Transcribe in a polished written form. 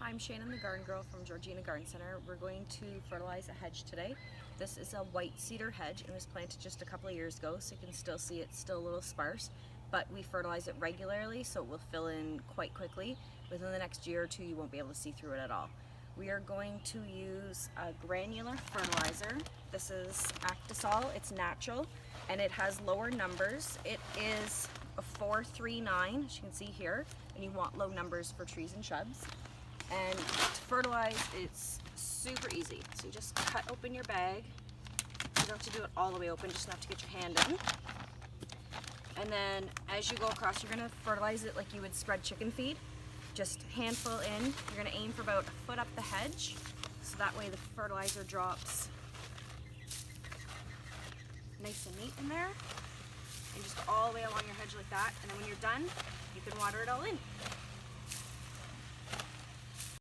I'm Shannon, the garden girl from Georgina Garden Center. We're going to fertilize a hedge today. This is a white cedar hedge and was planted just a couple of years ago, so you can still see it's still a little sparse, but we fertilize it regularly so it will fill in quite quickly. Within the next year or two you won't be able to see through it at all. We are going to use a granular fertilizer. This is Actisol. It's natural and it has lower numbers. It is a 439, as you can see here, and you want low numbers for trees and shrubs. And to fertilize, it's super easy. So you just cut open your bag. You don't have to do it all the way open, just enough to get your hand in. And then as you go across, you're gonna fertilize it like you would spread chicken feed. Just handful in. You're gonna aim for about a foot up the hedge, so that way the fertilizer drops nice and neat in there. And just go all the way along your hedge like that. And then when you're done, you can water it all in.